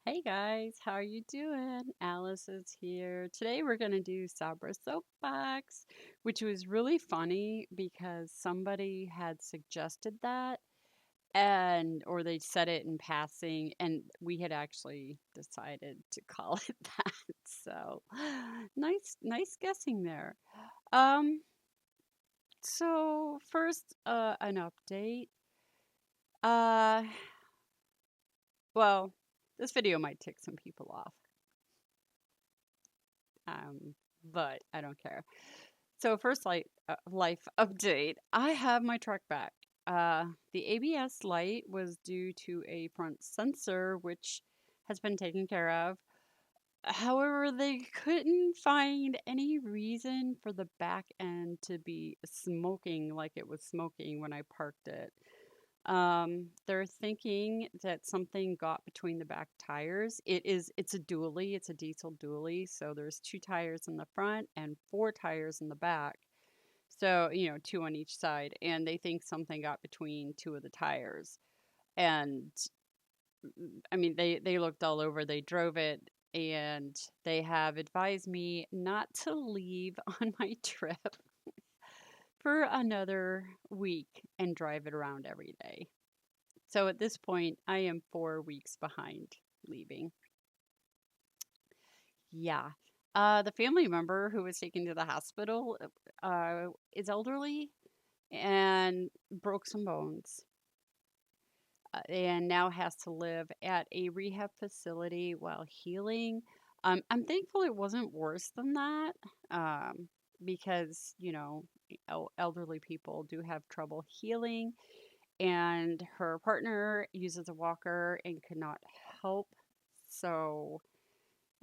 Hey guys, how are you doing? Alice is here. Today we're going to do Sabre Soapbox, which was really funny because somebody had suggested that and or they said it in passing and we had actually decided to call it that. So, nice guessing there. Um so first an update. Uh well, this video might tick some people off. Um but I don't care. So first life update. I have my truck back. The ABS light was due to a front sensor, which has been taken care of. However, they couldn't find any reason for the back end to be smoking like it was smoking when I parked it. They're thinking that something got between the back tires. It's a dually, it's a diesel dually, so there's two tires in the front and four tires in the back. So, two on each side, and they think something got between two of the tires. And I mean, they looked all over, they drove it, and they have advised me not to leave on my trip for another week and drive it around every day. So at this point, I am 4 weeks behind leaving. Yeah. The family member who was taken to the hospital is elderly and broke some bones and now has to live at a rehab facility while healing. I'm thankful it wasn't worse than that um, because, elderly people do have trouble healing, and her partner uses a walker and could not help. So,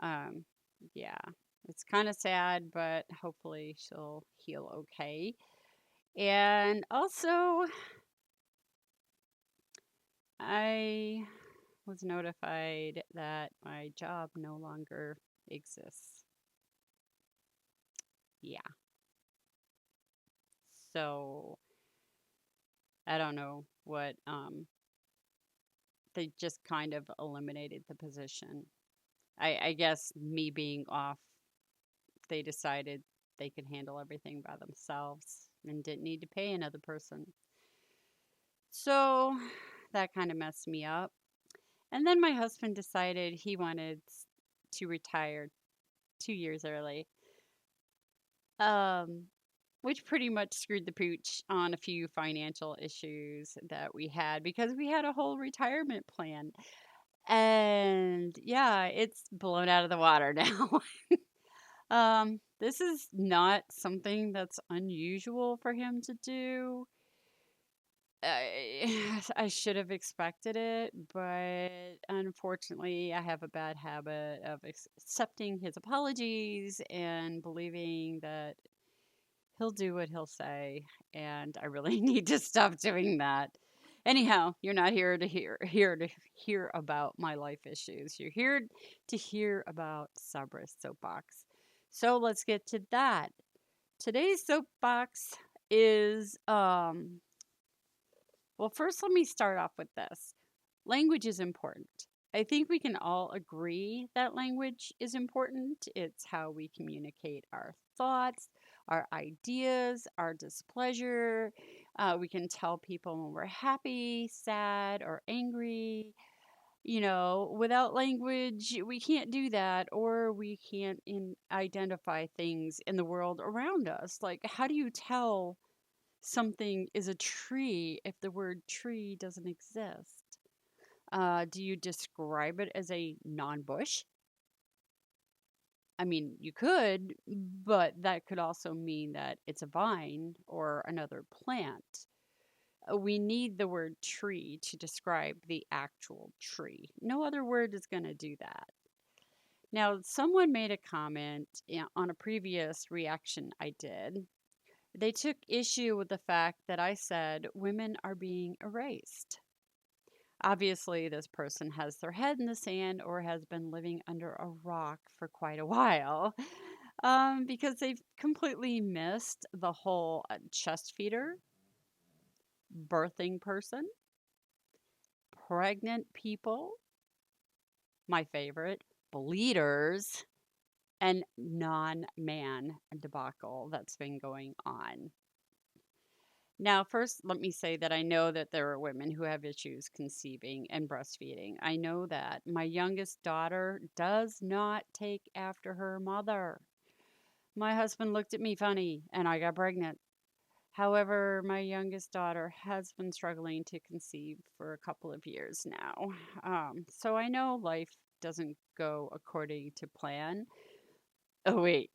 um, yeah, it's kind of sad, but hopefully she'll heal okay. And also, I was notified that my job no longer exists. Yeah. So I don't know what, they just kind of eliminated the position. I guess me being off, they decided they could handle everything by themselves and didn't need to pay another person. So that kind of messed me up. And then my husband decided he wanted to retire 2 years early. Um, which pretty much screwed the pooch on a few financial issues that we had because we had a whole retirement plan. And yeah, it's blown out of the water now. This is not something that's unusual for him to do. I should have expected it, but unfortunately, I have a bad habit of accepting his apologies and believing that he'll do what he'll say, and I really need to stop doing that. Anyhow, you're not here to hear about my life issues. You're here to hear about Sabra's soapbox. So let's get to that. Today's soapbox is well, first let me start off with this. Language is important. I think we can all agree that language is important. It's how we communicate our thoughts, our ideas, our displeasure. We can tell people when we're happy, sad, or angry. Without language, we can't do that, or we can't identify things in the world around us. Like, how do you tell something is a tree if the word tree doesn't exist? Do you describe it as a non bush? I mean, you could, but that could also mean that it's a vine or another plant. We need the word tree to describe the actual tree. No other word is going to do that. Now, someone made a comment on a previous reaction I did. They took issue with the fact that I said women are being erased. Obviously, this person has their head in the sand or has been living under a rock for quite a while because they've completely missed the whole chest feeder, birthing person, pregnant people, my favorite, bleeders, and non-man debacle that's been going on. Now, first, let me say that I know that there are women who have issues conceiving and breastfeeding. I know that. My youngest daughter does not take after her mother. My husband looked at me funny and I got pregnant. However, my youngest daughter has been struggling to conceive for a couple of years now. So I know life doesn't go according to plan. Oh, wait.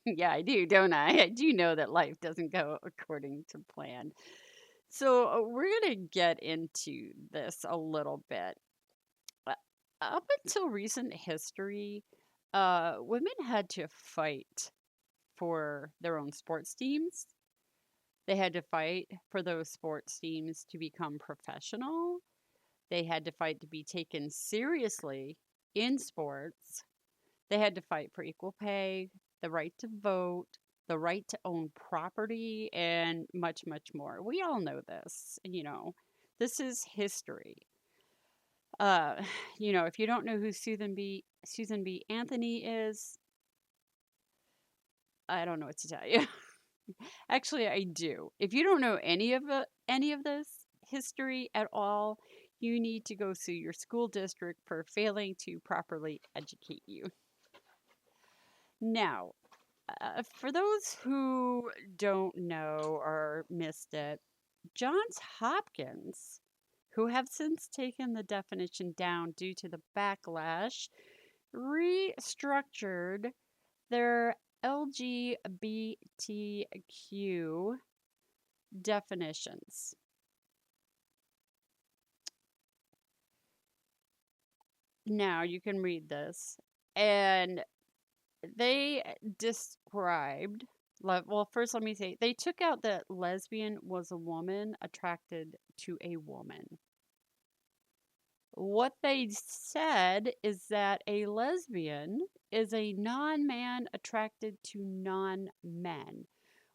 Yeah, I do, don't I? I do know that life doesn't go according to plan. So we're going to get into this a little bit. Uh, Up until recent history, women had to fight for their own sports teams. They had to fight for those sports teams to become professional. They had to fight to be taken seriously in sports. They had to fight for equal pay, the right to vote, the right to own property, and much, much more. We all know this, this is history. Uh, if you don't know who Susan B. Anthony is, I don't know what to tell you. Actually, I do. If you don't know any of this history at all, you need to go sue your school district for failing to properly educate you. Now, for those who don't know or missed it, Johns Hopkins, who have since taken the definition down due to the backlash, restructured their LGBTQ definitions. Now you can read this. And they described, well, first let me say, they took out that lesbian was a woman attracted to a woman. What they said is that a lesbian is a non man attracted to non men,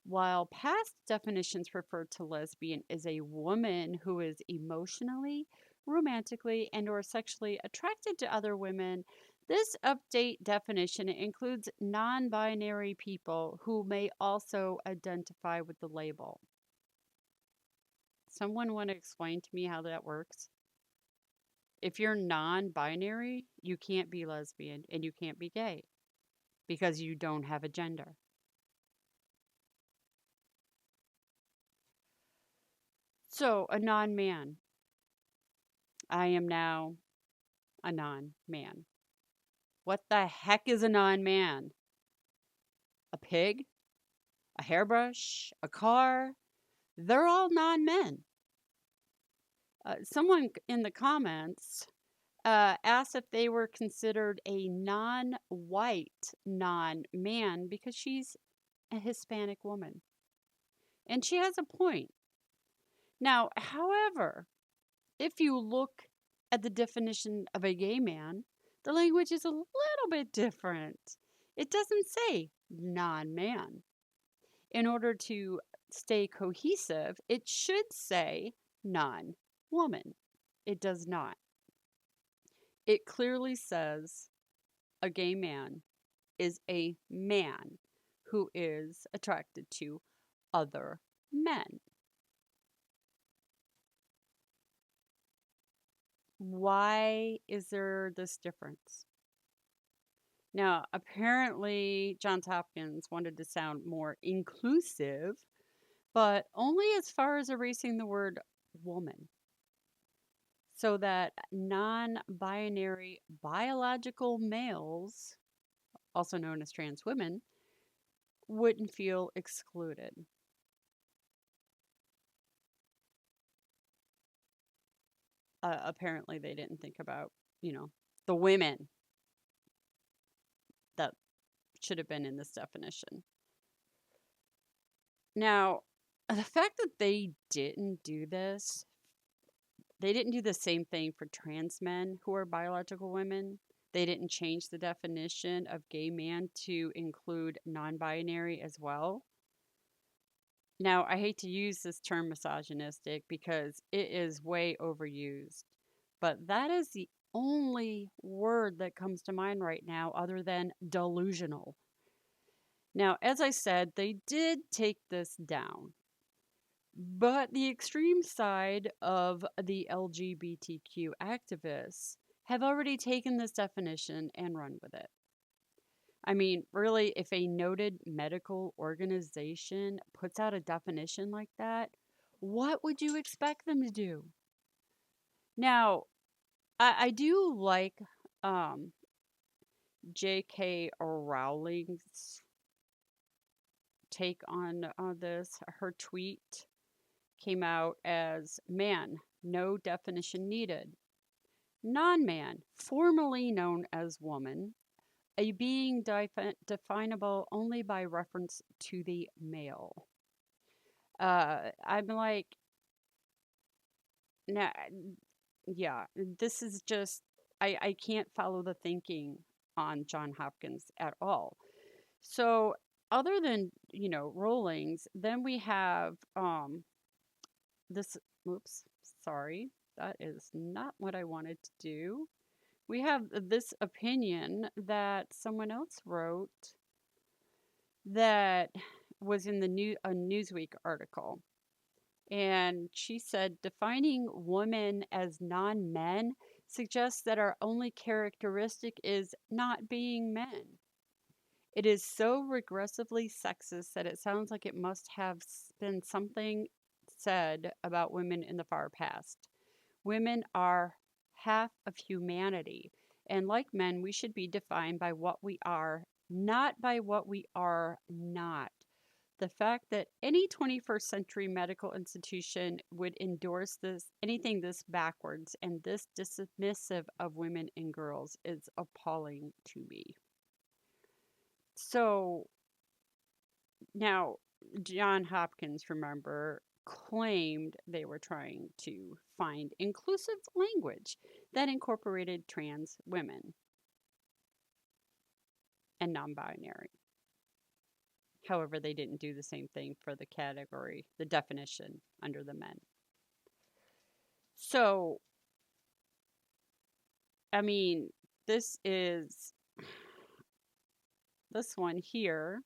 while past definitions referred to lesbian as a woman who is emotionally, romantically, and or sexually attracted to other women. This update definition includes non-binary people who may also identify with the label. Someone want to explain to me how that works? If you're non-binary, you can't be lesbian and you can't be gay because you don't have a gender. So, a non-man. I am now a non-man. What the heck is a non-man? A pig? A hairbrush? A car? They're all non-men. Someone in the comments asked if they were considered a non-white non-man because she's a Hispanic woman. And she has a point. Now, however, if you look at the definition of a gay man, the language is a little bit different. It doesn't say non man. In order to stay cohesive, it should say non woman. It does not. It clearly says a gay man is a man who is attracted to other men. Why is there this difference? Now, apparently, Johns Hopkins wanted to sound more inclusive, but only as far as erasing the word woman, so that non binary biological males, also known as trans women, wouldn't feel excluded. Apparently, they didn't think about, the women that should have been in this definition. Now, the fact that they didn't do this, they didn't do the same thing for trans men who are biological women. They didn't change the definition of gay man to include non binary as well. Now, I hate to use this term misogynistic because it is way overused, but that is the only word that comes to mind right now other than delusional. Now, as I said, they did take this down. But the extreme side of the LGBTQ activists have already taken this definition and run with it. I mean, really, if a noted medical organization puts out a definition like that, what would you expect them to do? Now, I do like um, J.K. Rowling's take on this. Her tweet came out as man, no definition needed. Non man, formerly known as woman, a being definable only by reference to the male. I'm like, nah, yeah, this is just, I can't follow the thinking on John Hopkins at all. So, other than, Rowling's, then we have this, oops, sorry, that is not what I wanted to do. We have this opinion that someone else wrote that was in the a Newsweek article. And she said defining women as non men suggests that our only characteristic is not being men. It is so regressively sexist that it sounds like it must have been something said about women in the far past. Women are half of humanity, and like men, we should be defined by what we are, not by what we are not. The fact that any 21st century medical institution would endorse anything this backwards and this dismissive of women and girls is appalling to me. So now, John Hopkins, remember, claimed they were trying to find inclusive language that incorporated trans women and non binary. However, they didn't do the same thing for the category, the definition under the men. So, I mean, this one here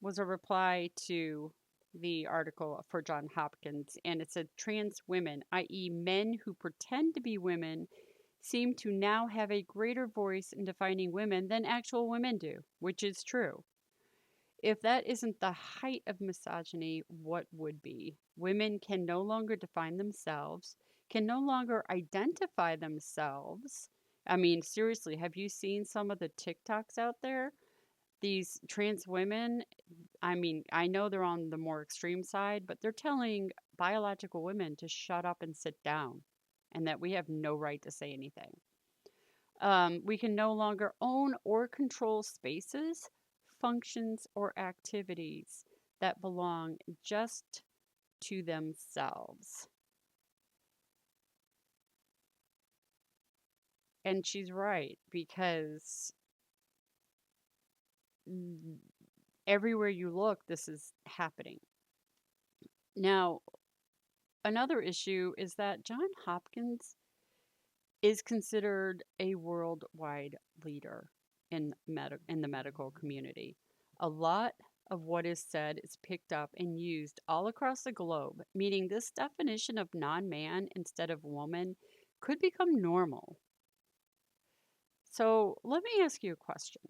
was a reply to the article for John Hopkins, and it said trans women, i.e., men who pretend to be women, seem to now have a greater voice in defining women than actual women do, which is true. If that isn't the height of misogyny, what would be? Women can no longer define themselves, can no longer identify themselves. I mean, seriously, have you seen some of the TikToks out there? These trans women, I mean, I know they're on the more extreme side, but they're telling biological women to shut up and sit down and that we have no right to say anything. We can no longer own or control spaces, functions, or activities that belong just to themselves. And she's right, because everywhere you look, this is happening. Now, another issue is that John Hopkins is considered a worldwide leader in the medical community. A lot of what is said is picked up and used all across the globe, meaning this definition of non man instead of woman could become normal. So let me ask you a question.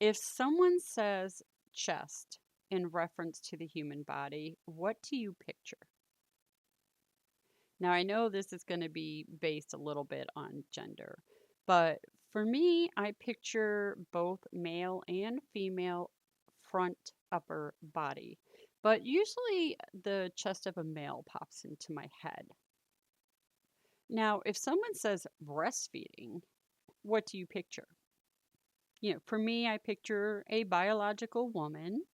If someone says chest in reference to the human body, what do you picture? Now, I know this is going to be based a little bit on gender, but for me, I picture both male and female front upper body. But usually the chest of a male pops into my head. Now, if someone says breastfeeding, what do you picture? For me, I picture a biological woman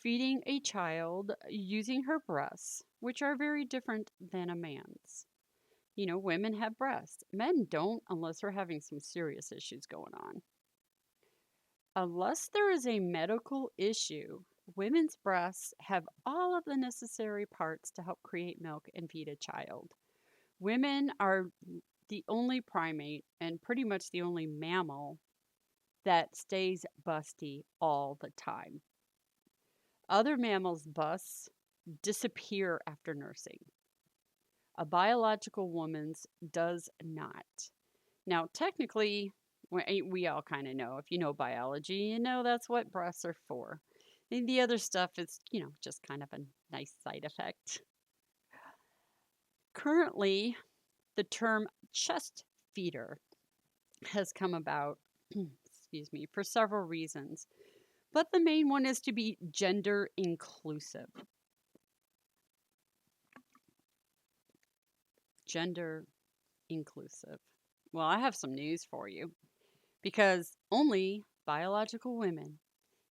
feeding a child using her breasts, which are very different than a man's. Women have breasts. Men don't unless they're having some serious issues going on. Unless there is a medical issue, women's breasts have all of the necessary parts to help create milk and feed a child. Women are the only primate and pretty much the only mammal that stays busty all the time. Other mammals' busts disappear after nursing. A biological woman's does not. Now, technically, we all kind of know. If you know biology, you know that's what breasts are for. And the other stuff is, just kind of a nice side effect. Currently, the term chest feeder has come about, excuse me, for several reasons. But the main one is to be gender inclusive. Gender inclusive. Well, I have some news for you because only biological women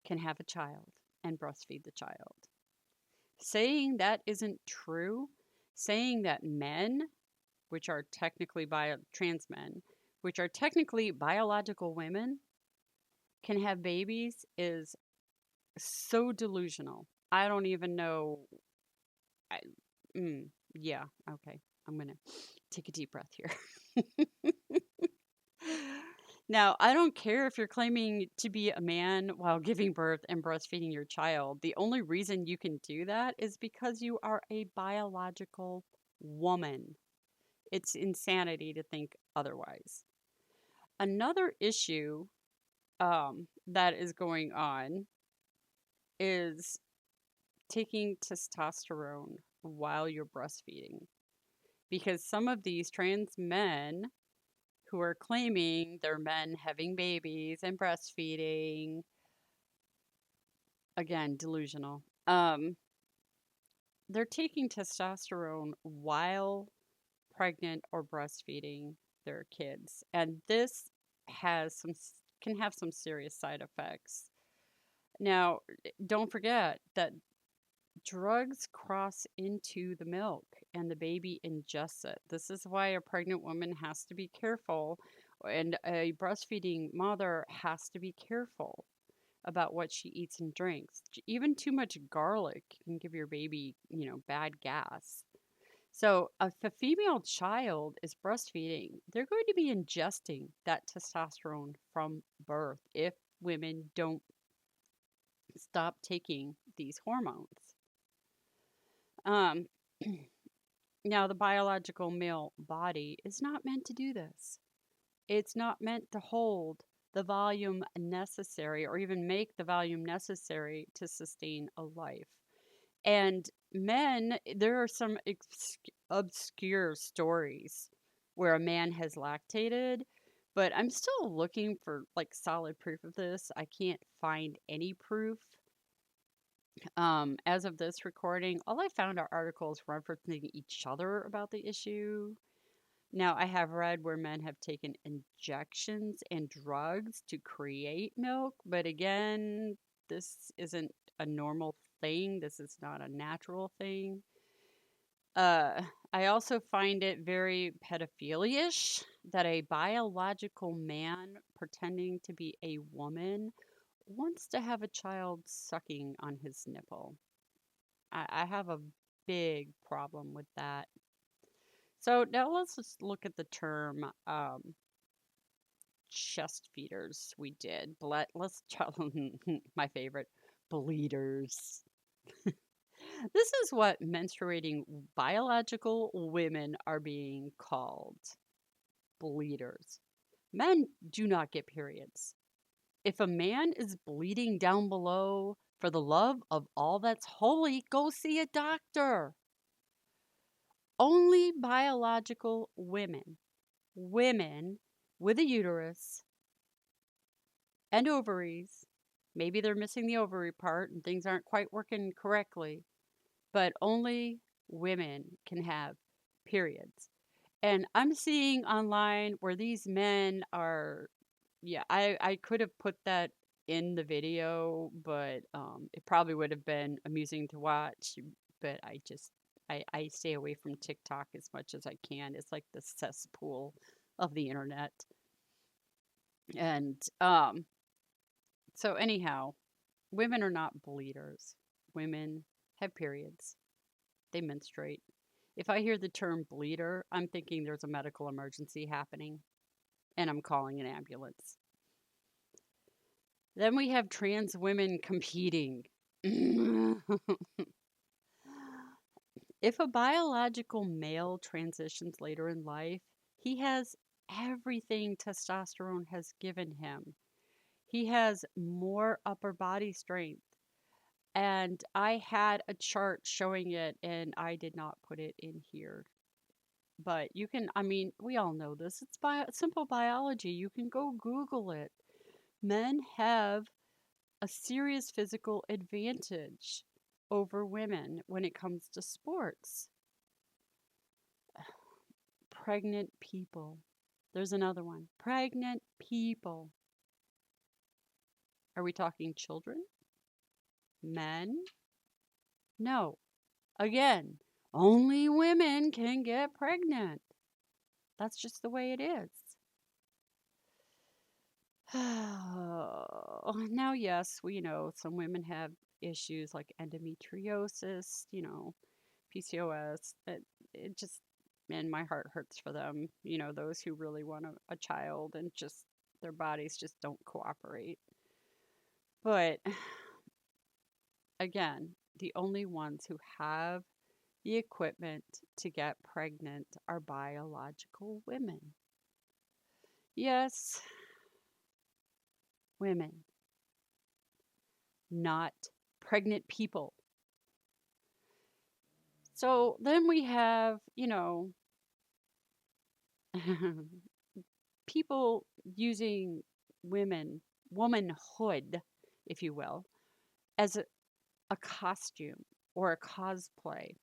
can have a child and breastfeed the child. Saying that isn't true, saying that men, which are technically trans men, which are technically biological women, can have babies is so delusional. I don't even know. I, yeah, okay. I'm going to take a deep breath here. Now, I don't care if you're claiming to be a man while giving birth and breastfeeding your child. The only reason you can do that is because you are a biological woman. It's insanity to think otherwise. Another issue that is going on is taking testosterone while you're breastfeeding. Because some of these trans men who are claiming they're men having babies and breastfeeding, again, delusional. They're taking testosterone while pregnant or breastfeeding their kids, and this has some can have some serious side effects. Now, don't forget that drugs cross into the milk and the baby ingests it. This is why a pregnant woman has to be careful, and a breastfeeding mother has to be careful about what she eats and drinks. Even too much garlic can give your baby, bad gas. So, if a female child is breastfeeding, they're going to be ingesting that testosterone from birth if women don't stop taking these hormones. Um, Now, the biological male body is not meant to do this. It's not meant to hold the volume necessary or even make the volume necessary to sustain a life. And men, there are some obscure stories where a man has lactated, but I'm still looking for like solid proof of this. I can't find any proof. As of this recording, all I found are articles referencing each other about the issue. Now, I have read where men have taken injections and drugs to create milk, but again, this isn't a normal thing. This is not a natural thing. Uh, I also find it very pedophilia-ish that a biological man pretending to be a woman wants to have a child sucking on his nipple. I have a big problem with that. So now let's just look at the term chest feeders. We did. Let's try my favorite, bleeders. This is what menstruating biological women are being called, bleeders. Men do not get periods. If a man is bleeding down below, for the love of all that's holy, go see a doctor. Only biological women, women with a uterus and ovaries, maybe they're missing the ovary part and things aren't quite working correctly, but only women can have periods. And I'm seeing online where these men are, yeah, I could have put that in the video, but it probably would have been amusing to watch. But I stay away from TikTok as much as I can. It's like the cesspool of the internet. And so, anyhow, women are not bleeders. Women have periods, they menstruate. If I hear the term bleeder, I'm thinking there's a medical emergency happening and I'm calling an ambulance. Then we have trans women competing. If a biological male transitions later in life, he has everything testosterone has given him. He has more upper body strength. And I had a chart showing it, and I did not put it in here. But you can, I mean, we all know this. It's simple biology. You can go Google it. Men have a serious physical advantage over women when it comes to sports. Pregnant people. There's another one. Pregnant people. Are we talking children? Men? No. Again, only women can get pregnant. That's just the way it is. Now, yes, we know some women have issues like endometriosis, PCOS. It just, man, my heart hurts for them. Those who really want a child and just their bodies just don't cooperate. But again, the only ones who have the equipment to get pregnant are biological women. Yes, women, not pregnant people. So then we have, people using womanhood, if you will, as a costume or a cosplay.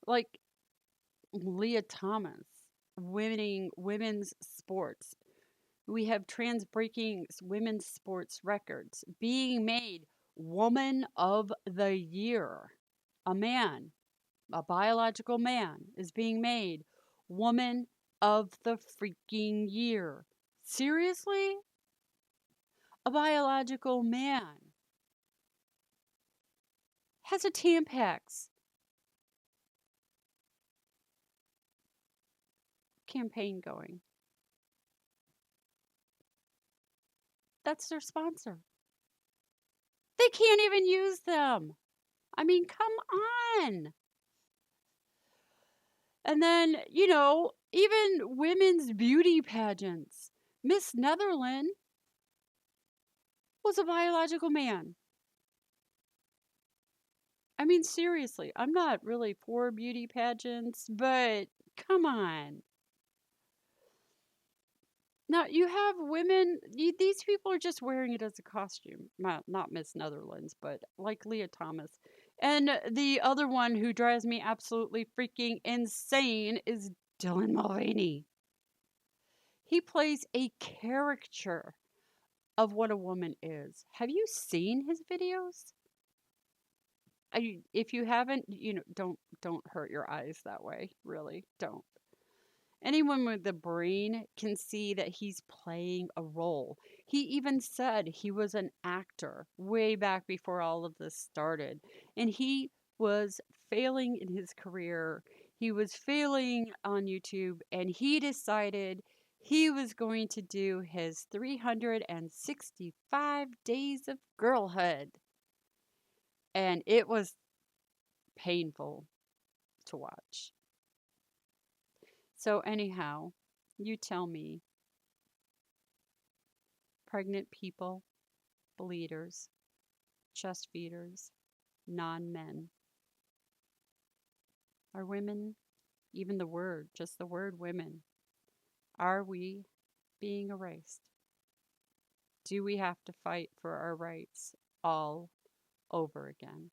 Like Leah Thomas winning women's sports. We have trans breaking women's sports records being made woman of the year. A man, a biological man, is being made woman of the freaking year. Seriously? A biological man has a Tampax campaign going. That's their sponsor. They can't even use them. I mean, come on. And then, even women's beauty pageants. Miss Netherland was a biological man. I mean, seriously, I'm not really for beauty pageants, but come on. Now, you have women, these people are just wearing it as a costume. Not Miss Netherlands, but like Leah Thomas. And the other one who drives me absolutely freaking insane is Dylan Mulvaney. He plays a caricature of what a woman is. Have you seen his videos? If you haven't, don't hurt your eyes that way. Really, don't. Anyone with a brain can see that he's playing a role. He even said he was an actor way back before all of this started. And he was failing in his career. He was failing on YouTube, and he decided he was going to do his 365 days of girlhood. And it was painful to watch. So, anyhow, you tell me, pregnant people, bleeders, chest feeders, non men, are women, even just the word women, are we being erased? Do we have to fight for our rights all over again?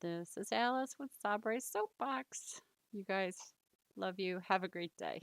This is Alice with Sabre Soapbox. You guys, love you. Have a great day.